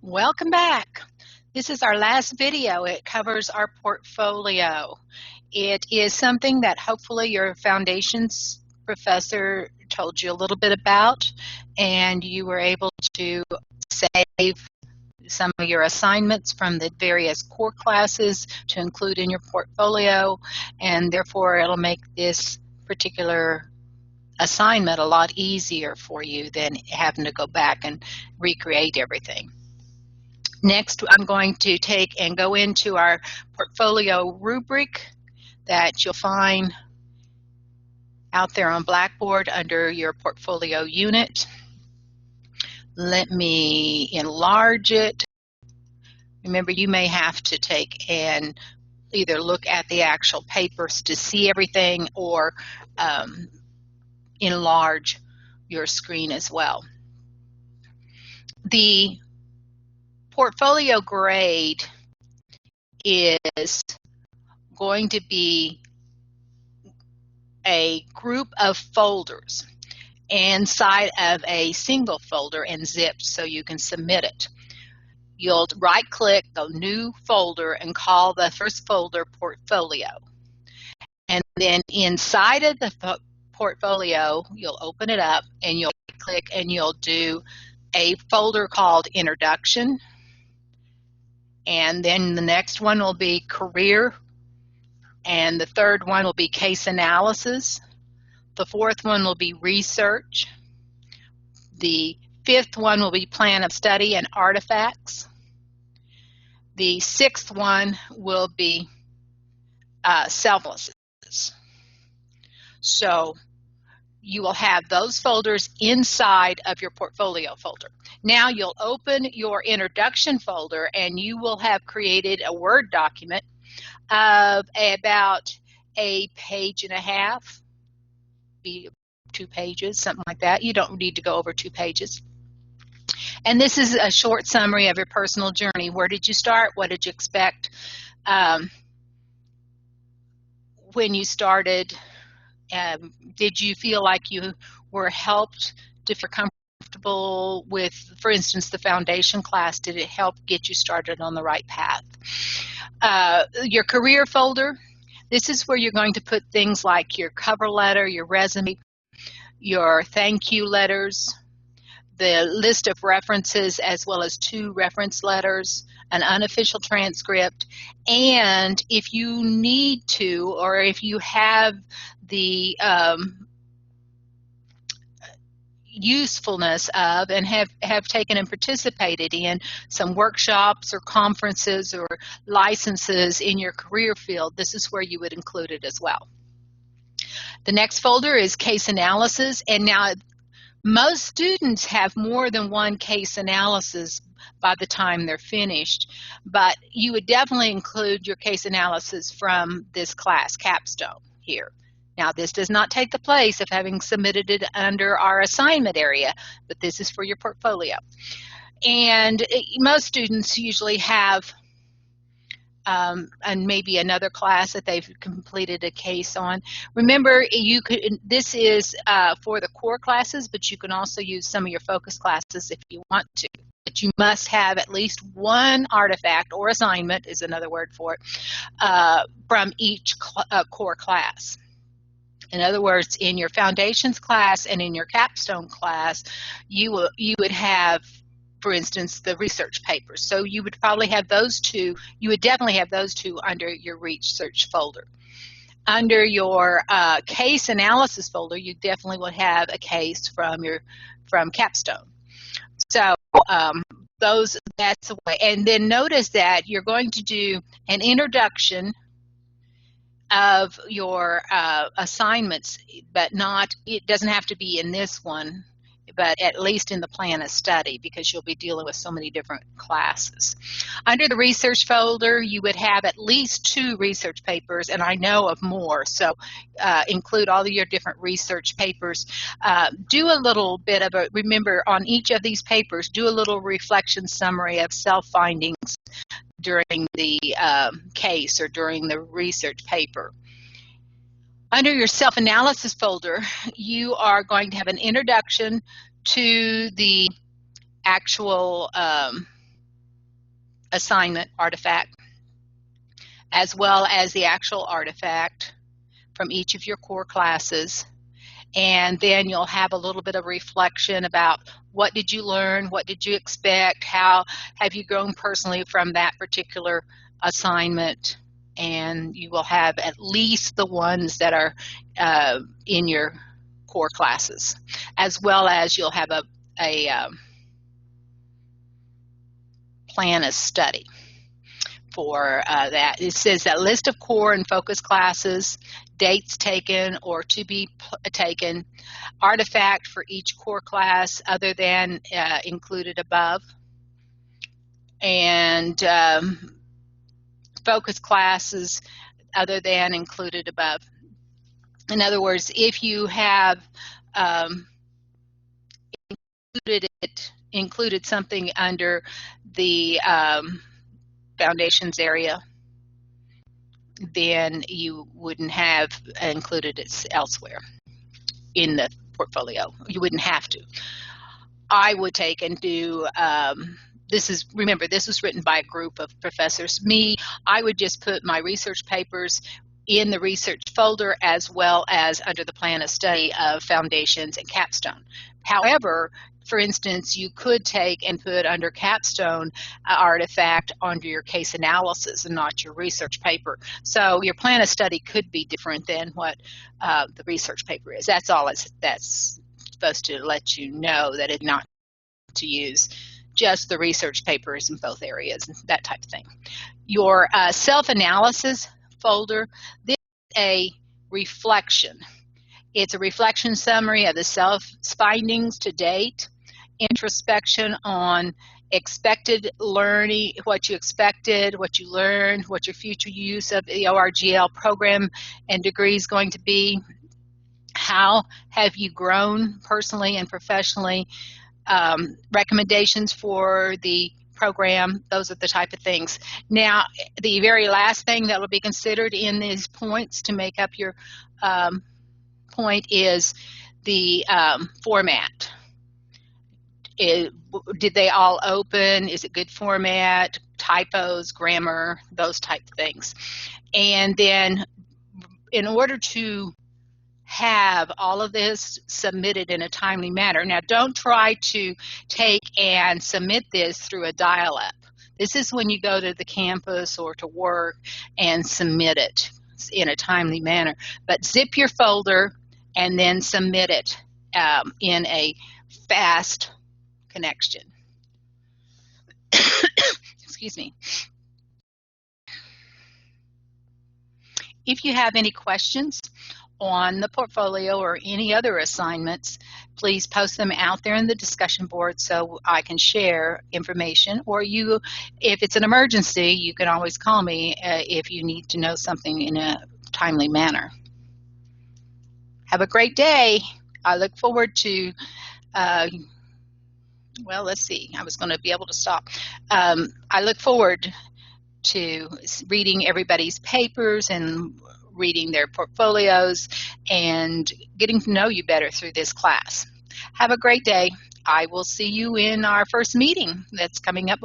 Welcome back. This is our last video. It covers our portfolio. It is something that hopefully your foundations professor told you a little bit about, and you were able to save some of your assignments from the various core classes to include in your portfolio, and therefore it'll make this particular assignment a lot easier for you than having to go back and recreate everything. Next, I'm going to take and go into our portfolio rubric that you'll find out there on Blackboard under your portfolio unit. Let me enlarge it. Remember, you may have to take and either look at the actual papers to see everything or enlarge your screen as well. The portfolio grade is going to be a group of folders inside of a single folder and zipped so you can submit it. You'll right click, go new folder, and call the first folder portfolio. And then inside of the portfolio, you'll open it up and you'll click and you'll do a folder called introduction. And then the next one will be career. And the third one will be case analysis. The fourth one will be research. The fifth one will be plan of study and artifacts. The sixth one will be self-analysis. So you will have those folders inside of your portfolio folder. Now you'll open your introduction folder and you will have created a Word document of about a page and a half, be 2 pages, something like that. You don't need to go over 2 pages. And this is a short summary of your personal journey. Where did you start? What did you expect when you started? Did you feel like you were helped to feel comfortable with, for instance, the foundation class? Did it help get you started on the right path? Your career folder, this is where you're going to put things like your cover letter, your resume, your thank you letters, the list of references as well as 2 reference letters, an unofficial transcript, and if you need to or if you have the usefulness of and have taken and participated in some workshops or conferences or licenses in your career field, this is where you would include it as well. The next folder is case analysis, and now most students have more than one case analysis by the time they're finished, but you would definitely include your case analysis from this class, Capstone, here. Now, this does not take the place of having submitted it under our assignment area, but this is for your portfolio. And most students usually have and maybe another class that they've completed a case on. Remember, you could. This is for the core classes, but you can also use some of your focus classes if you want to. But you must have at least one artifact or assignment is another word for it from each core class. In other words, in your foundations class and in your capstone class, you would have, for instance, the research papers. So you would probably have those 2. You would definitely have those 2 under your research folder. Under your case analysis folder, you definitely would have a case from Capstone. So that's the way. And then notice that you're going to do an introduction of your assignments, but it doesn't have to be in this one, but at least in the plan of study, because you'll be dealing with so many different classes. Under the research folder, you would have at least 2 research papers, and I know of more, so include all of your different research papers. Do a little bit of remember on each of these papers, do a little reflection summary of self-findings during the case or during the research paper. Under your self-analysis folder, you are going to have an introduction to the actual assignment artifact, as well as the actual artifact from each of your core classes. And then you'll have a little bit of reflection about what did you learn, what did you expect, how have you grown personally from that particular assignment, and you will have at least the ones that are in your core classes, as well as you'll have a plan a study for that. It says that list of core and focus classes, dates taken or to be taken, artifact for each core class other than included above, and focus classes other than included above. In other words, if you have included something under the foundations area, then you wouldn't have included it elsewhere in the portfolio. You wouldn't have to. I would take and do, remember, this was written by a group of professors. I would just put my research papers in the research folder as well as under the plan of study of foundations and capstone. However, for instance, you could take and put under capstone artifact under your case analysis and not your research paper. So your plan of study could be different than what the research paper is. That's all that's supposed to let you know, that it's not to use just the research papers in both areas, that type of thing. Your self-analysis folder, this is a reflection. It's a reflection summary of the self-findings to date, introspection on expected learning, what you expected, what you learned, what your future use of the ORGL program and degree is going to be, how have you grown personally and professionally, recommendations for the program. Those are the type of things. Now, the very last thing that will be considered in these points to make up your point is the format. Did they all open? Is it good format? Typos, grammar, those type of things. And then in order to have all of this submitted in a timely manner. Now, don't try to take and submit this through a dial-up. This is when you go to the campus or to work and submit it in a timely manner. But zip your folder and then submit it in a fast connection. Excuse me. If you have any questions on the portfolio or any other assignments, please post them out there in the discussion board so I can share information. Or you, if it's an emergency, you can always call me if you need to know something in a timely manner. Have a great day. I look forward to, well, let's see, I was going to be able to stop. I look forward to reading everybody's papers and reading their portfolios and getting to know you better through this class. Have a great day. I will see you in our first meeting that's coming up.